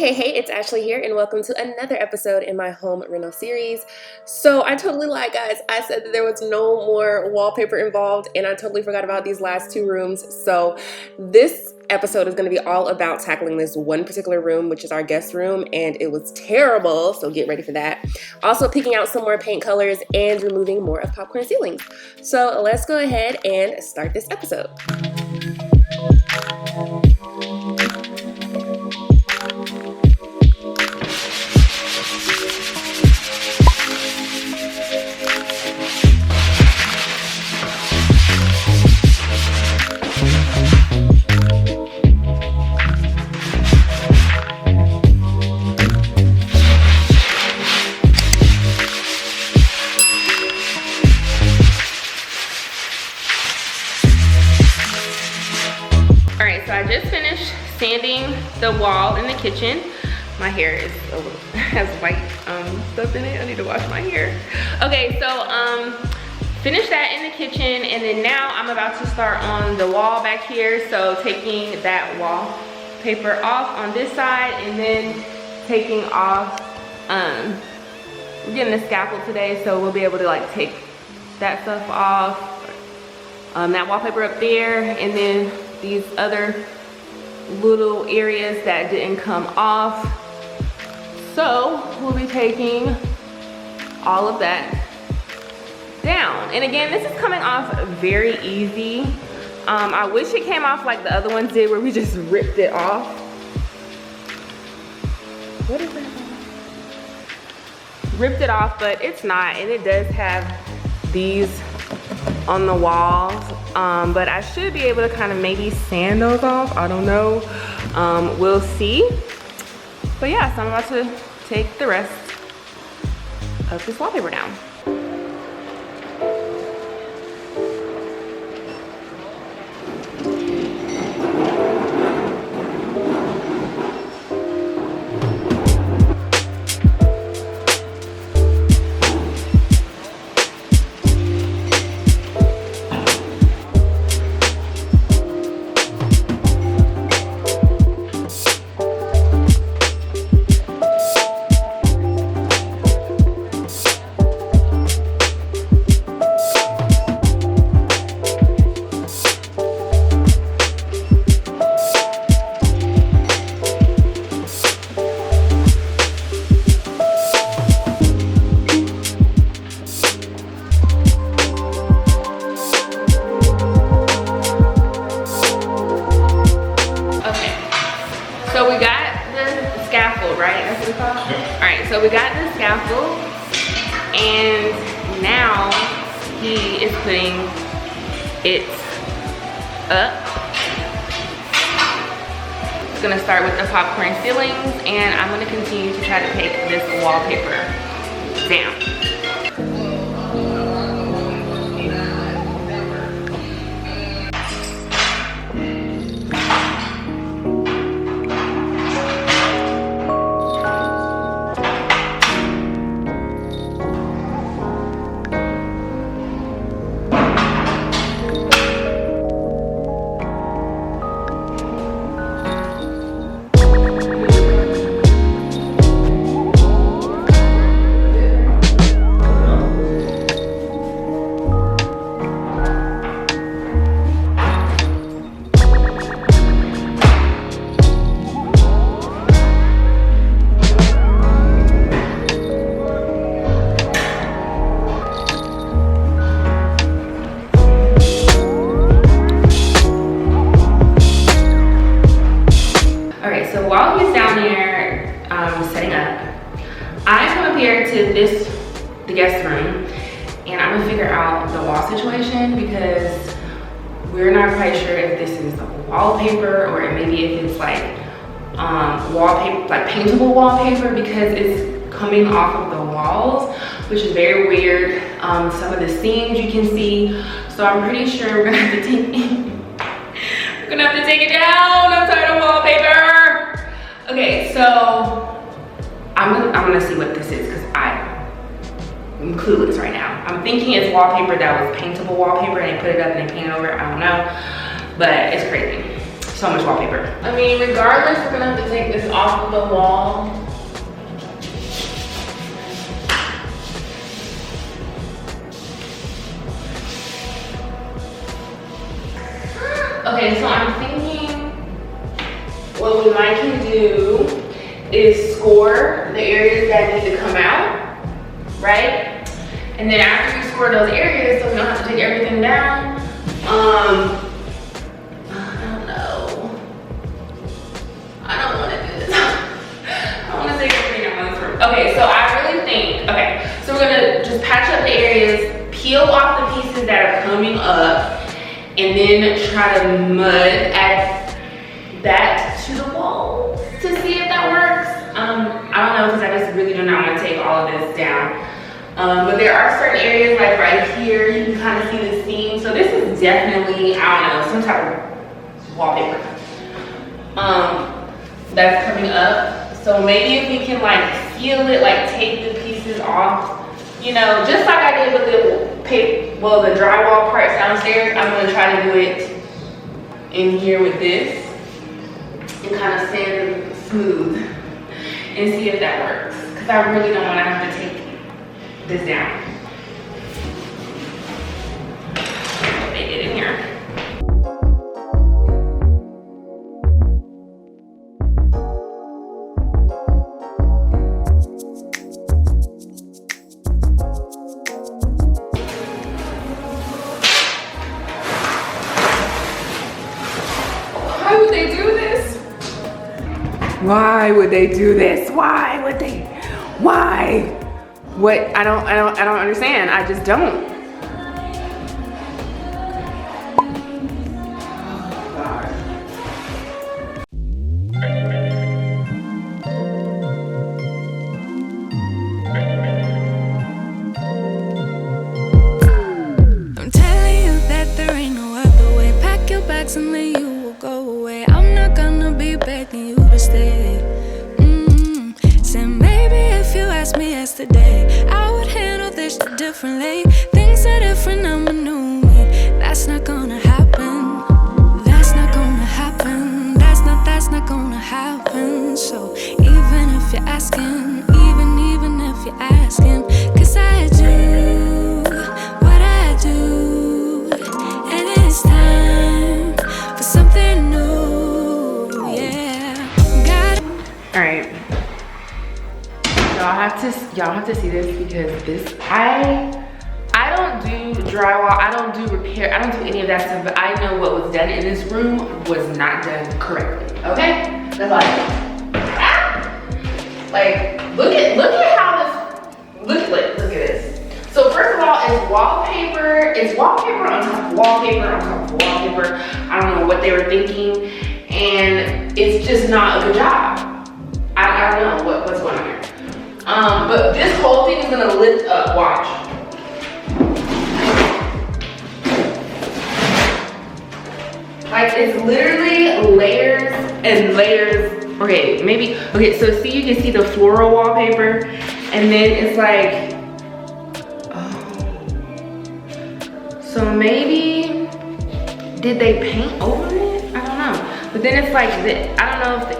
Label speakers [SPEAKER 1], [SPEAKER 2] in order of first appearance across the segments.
[SPEAKER 1] Hey, it's Ashley here, and welcome to another episode in my home Reno series. So I totally lied, guys. I said that there was no more wallpaper involved, and I totally forgot about these last two rooms. So this episode is going to be all about tackling this one particular room, which is our guest room, and it was terrible, so get ready for that. Also picking out some more paint colors and removing more of popcorn ceilings. So let's go ahead and start this episode. So I just finished sanding the wall in the kitchen. My hair is has white stuff in it. I need to wash my hair. Okay, so finished that in the kitchen, and then now I'm about to start on the wall back here. So taking that wallpaper off on this side, and then taking off. We're getting the scaffold today, so we'll be able to like take that stuff off. That wallpaper up there, and then these other little areas that didn't come off. So we'll be taking all of that down. And again, this is coming off very easy. I wish it came off like the other ones did, where we just ripped it off. What is that? Ripped it off, but it's not, and it does have these on the walls, but I should be able to kind of maybe sand those off. I don't know. We'll see. But yeah, so I'm about to take the rest of this wallpaper down. So we got the scaffold, right? That's what it's called? Yep. All right, so we got the scaffold, and now he is putting it up. It's gonna start with the popcorn ceilings, and I'm gonna continue to try to take this wallpaper down. While he's down there setting up, I come up here to the guest room, and I'm gonna figure out the wall situation, because we're not quite sure if this is wallpaper or maybe if it's like wallpaper, like paintable wallpaper, because it's coming off of the walls, which is very weird. Some of the seams you can see, so I'm pretty sure we're gonna have to take it down. I'm tired of wallpaper. Okay, so I'm gonna see what this is, because I'm clueless right now. I'm thinking it's wallpaper that was paintable wallpaper, and they put it up and they painted over it. I don't know, but it's crazy. So much wallpaper. I mean, regardless, we're gonna have to take this off of the wall. Okay, so I'm thinking what we might can do is score the areas that need to come out, right? And then after we score those areas, so we don't have to take everything down, I don't know. I don't want to do this. I want to take everything out of this room. Okay, so I really think, okay, so we're gonna just patch up the areas, peel off the pieces that are coming up, and then try to mud add that to the wall to see if that works. I don't know, because I just really do not want to take all of this down. But there are certain areas, like right here, you can kind of see the seam. So this is definitely, I don't know, some type of wallpaper that's coming up. So maybe if we can like seal it, like take the pieces off, you know, just like I did with the paper, well, the drywall parts downstairs, I'm gonna try to do it in here with this and kind of sand it smooth and see if that works. Because I really don't want to have to take this down. Make it in here. Why would they do this? Why would they do this? Why would they? Why? What? I don't understand. I just don't. Oh, God.
[SPEAKER 2] I'm telling you that there ain't no other way. Pack your bags and then you will go away. I'm not gonna be begging you to stay. Said maybe if you asked me yesterday, I would handle this differently. Things are different, I'm a new me. That's not gonna happen. That's not gonna happen. That's not gonna happen. So even if you're asking, even if you're asking, 'cause I do what I do, and it's time for something new. Yeah.
[SPEAKER 1] All right. Y'all have to see this, because this, I don't do drywall, I don't do repair, I don't do any of that stuff, but I know what was done in this room was not done correctly. Okay? That's all I know. Ah! Like, look at how this, look at this. So first of all, it's wallpaper on top of wallpaper on top of wallpaper. I don't know what they were thinking, and it's just not a good job. I don't know what's going on here. But this whole thing is gonna lift up, watch. Like, it's literally layers and layers. Okay, so see, you can see the floral wallpaper, and then it's like, oh. So maybe, did they paint over it? I don't know. But then it's like this, I don't know if they,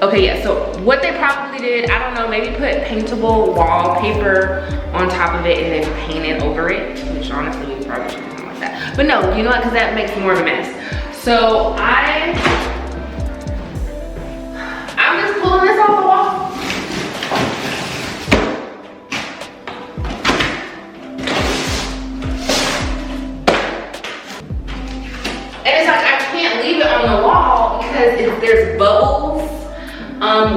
[SPEAKER 1] okay, yeah, so what they probably did, I don't know, maybe put paintable wallpaper on top of it and then paint it over it, which honestly we probably should do something like that. But no, you know what, because that makes more of a mess. So I'm just pulling this off the wall. And it's like, I can't leave it on the wall because there's bubbles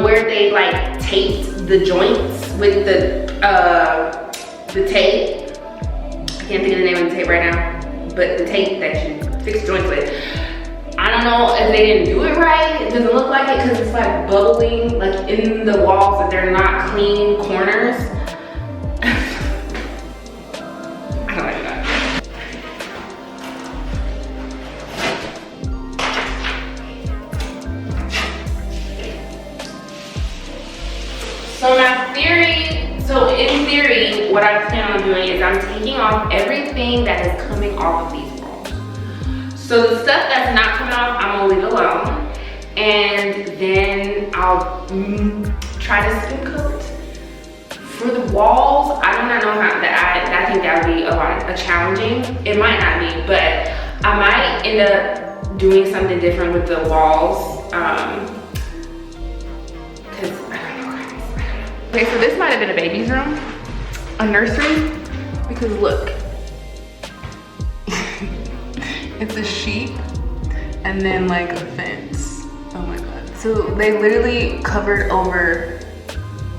[SPEAKER 1] where they like taped the joints with the tape. I can't think of the name of the tape right now, but the tape that you fix joints with. I don't know if they didn't do it right. It doesn't look like it because it's like bubbling like in the walls, that they're not clean corners. I don't like that. So in theory, what I plan on doing is I'm taking off everything that is coming off of these walls. So the stuff that's not coming off, I'm gonna leave alone. And then I'll try to skim coat. For the walls, I do not know how that. I think that would be a challenging. It might not be, but I might end up doing something different with the walls. Cause I don't know, guys. Okay, so this might have been a baby's room, a nursery, because look, it's a sheep and then like a fence. Oh my god! So they literally covered over.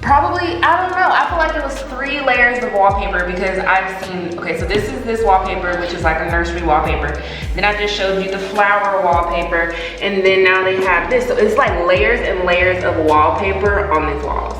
[SPEAKER 1] Probably, I don't know, I feel like it was 3 layers of wallpaper because I've seen, okay, so this is this wallpaper, which is like a nursery wallpaper. Then I just showed you the flower wallpaper, and then now they have this. So it's like layers and layers of wallpaper on these walls.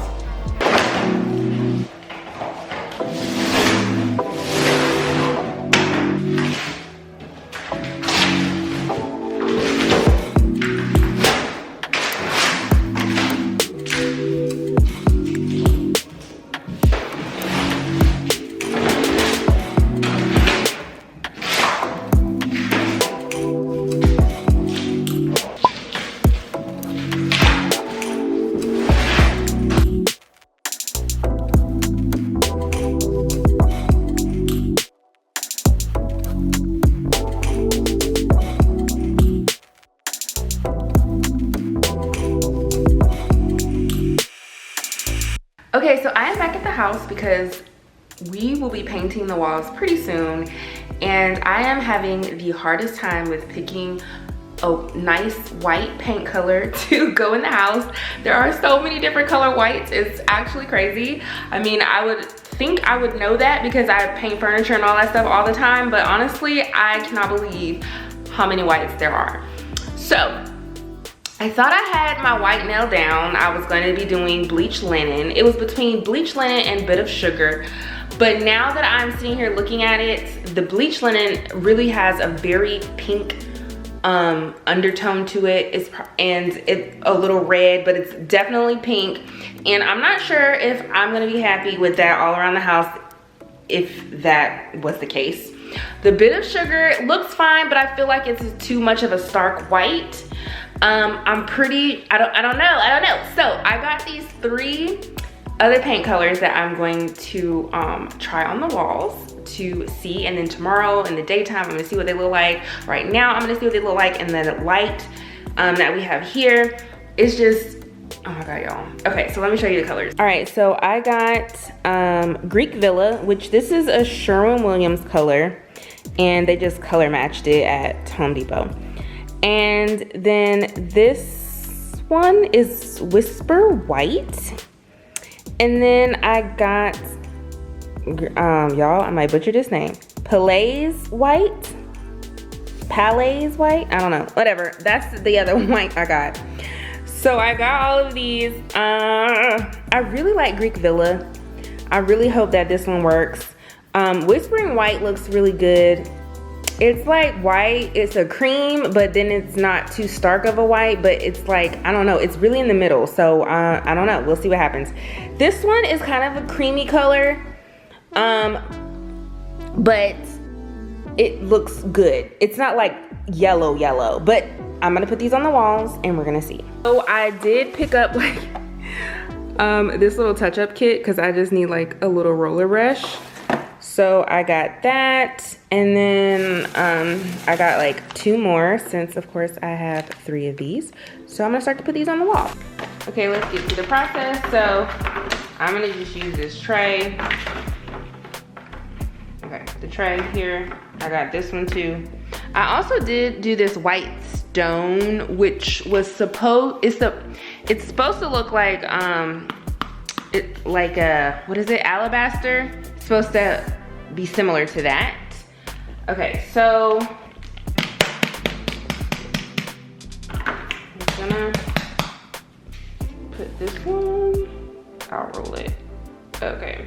[SPEAKER 1] Okay, so I am back at the house because we will be painting the walls pretty soon, and I am having the hardest time with picking a nice white paint color to go in the house. There are so many different color whites, it's actually crazy. I mean, I would think I would know that because I paint furniture and all that stuff all the time, but honestly, I cannot believe how many whites there are. So I thought I had my white nail down. I was going to be doing bleach linen. It was between bleach linen and bit of sugar. But now that I'm sitting here looking at it, the bleach linen really has a very pink undertone to it. It's a little red, but it's definitely pink. And I'm not sure if I'm going to be happy with that all around the house if that was the case. The bit of sugar looks fine, but I feel like it's too much of a stark white. I don't know. So I got these 3 other paint colors that I'm going to try on the walls to see, and then tomorrow in the daytime I'm gonna see what they look like. Right now I'm gonna see what they look like, and then the light that we have here is just, oh my god, y'all. Okay, so let me show you the colors. All right, so I got Greek Villa, which this is a Sherwin-Williams color, and they just color matched it at Home Depot. And then this one is Whisper White. And then I got, y'all, I might butcher this name, Palais White? I don't know, whatever. That's the other white I got. So I got all of these. I really like Greek Villa. I really hope that this one works. Whispering White looks really good. It's like white, it's a cream, but then it's not too stark of a white, but it's like, I don't know, it's really in the middle. So I don't know, we'll see what happens. This one is kind of a creamy color, but it looks good. It's not like yellow, but I'm gonna put these on the walls and we're gonna see. So I did pick up like this little touch-up kit because I just need like a little roller brush. So I got that, and then I got like 2 more since of course I have 3 of these. So I'm gonna start to put these on the wall. Okay, let's get to the process. So I'm gonna just use this tray. Okay, the tray here. I got this one too. I also did do this white stone, which was it's supposed to look like what is it, alabaster? It's supposed to be similar to that. Okay, so I'm gonna put this one, I'll roll it. Okay.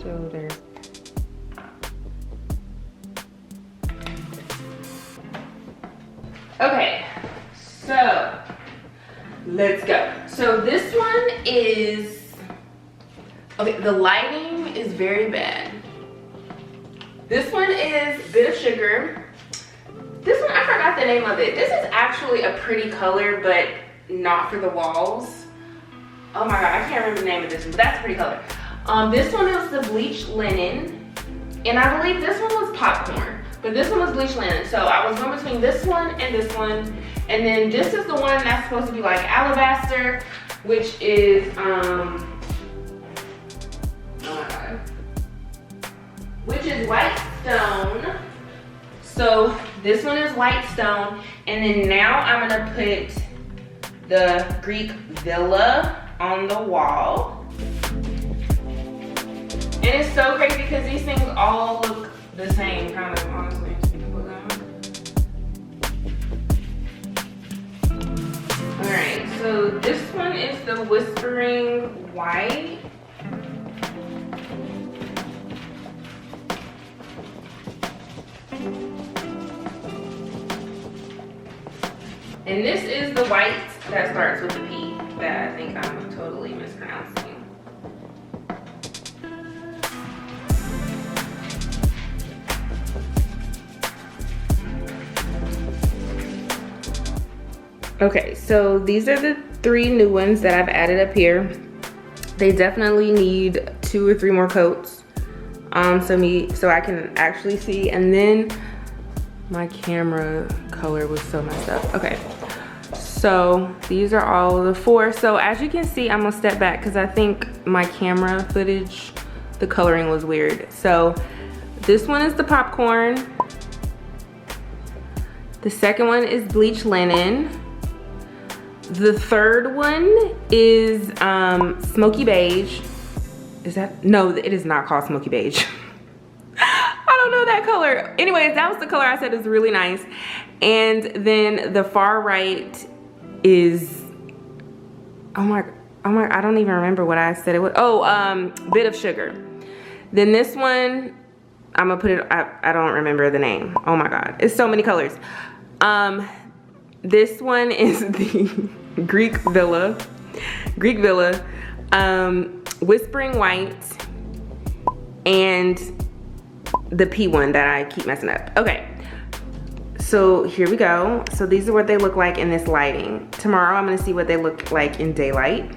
[SPEAKER 1] So there's, okay, so let's go. So this one is, okay, the lighting is very bad. This one is Bit of Sugar. This one, I forgot the name of it. This is actually a pretty color, but not for the walls. Oh my God, I can't remember the name of this one, but that's a pretty color. This one is the bleached linen, and I believe this one was popcorn, but this one was bleached linen. So I was going between this one, and then this is the one that's supposed to be like alabaster, which is oh my God, which is white stone. So this one is white stone, and then now I'm gonna put the Greek villa on the wall. And it's so crazy because these things all look the same, kind of, honestly. Alright, so this one is the Whispering White. And this is the white that starts with a P that I think I'm totally mispronouncing. Okay, so these are the 3 new ones that I've added up here. They definitely need 2 or 3 more coats so I can actually see. And then my camera color was so messed up. Okay, so these are all the 4. So as you can see, I'm gonna step back because I think my camera footage, the coloring was weird. So this one is the popcorn. The second one is bleached linen. The third one is smoky beige. Is that? No, it is not called smoky beige. I don't know that color. Anyways, that was the color I said is really nice. And then the far right is, oh my, I don't even remember what I said it was. Oh, Bit of Sugar. Then this one, I'm gonna put it, I don't remember the name. Oh my God, it's so many colors. This one is the Greek Villa, Whispering White, and the P one that I keep messing up. Okay, so here we go. So these are what they look like in this lighting. Tomorrow I'm gonna see what they look like in daylight,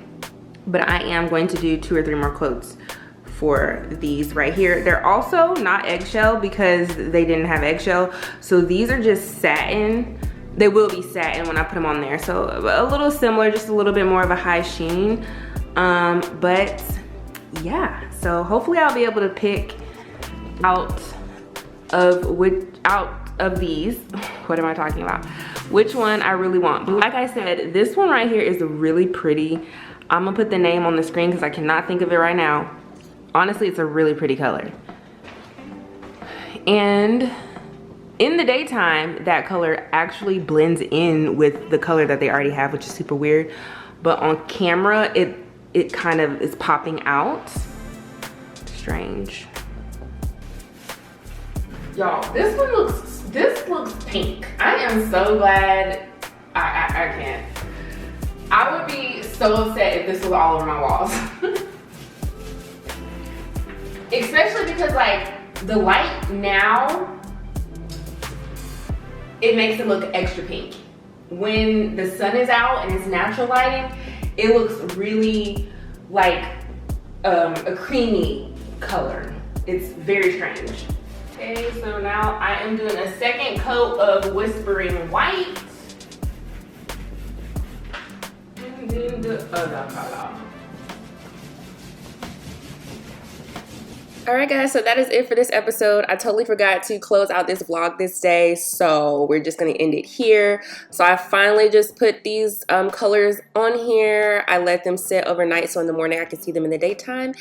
[SPEAKER 1] but I am going to do 2 or 3 more quotes for these right here. They're also not eggshell because they didn't have eggshell. So these are just satin. They will be satin when I put them on there. So a little similar, just a little bit more of a high sheen. But yeah, so hopefully I'll be able to pick out of these, what am I talking about? Which one I really want. But like I said, this one right here is really pretty. I'm gonna put the name on the screen because I cannot think of it right now. Honestly, it's a really pretty color. And in the daytime, that color actually blends in with the color that they already have, which is super weird. But on camera, it kind of is popping out. Strange. Y'all, this looks pink. I am so glad I can't. I would be so upset if this was all over my walls. Especially because like the light now, it makes it look extra pink. When the sun is out and it's natural lighting, it looks really like a creamy color. It's very strange. Okay, so now I am doing a second coat of Whispering White. And then the other color. All right guys, so that is it for this episode. I totally forgot to close out this vlog this day, so we're just gonna end it here. So I finally just put these colors on here. I let them sit overnight so in the morning I can see them in the daytime.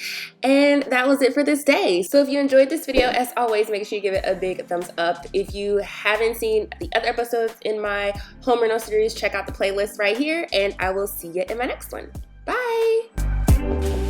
[SPEAKER 1] And that was it for this day. So if you enjoyed this video, as always, make sure you give it a big thumbs up. If you haven't seen the other episodes in my home Reno series, check out the playlist right here, and I will see you in my next one. Bye!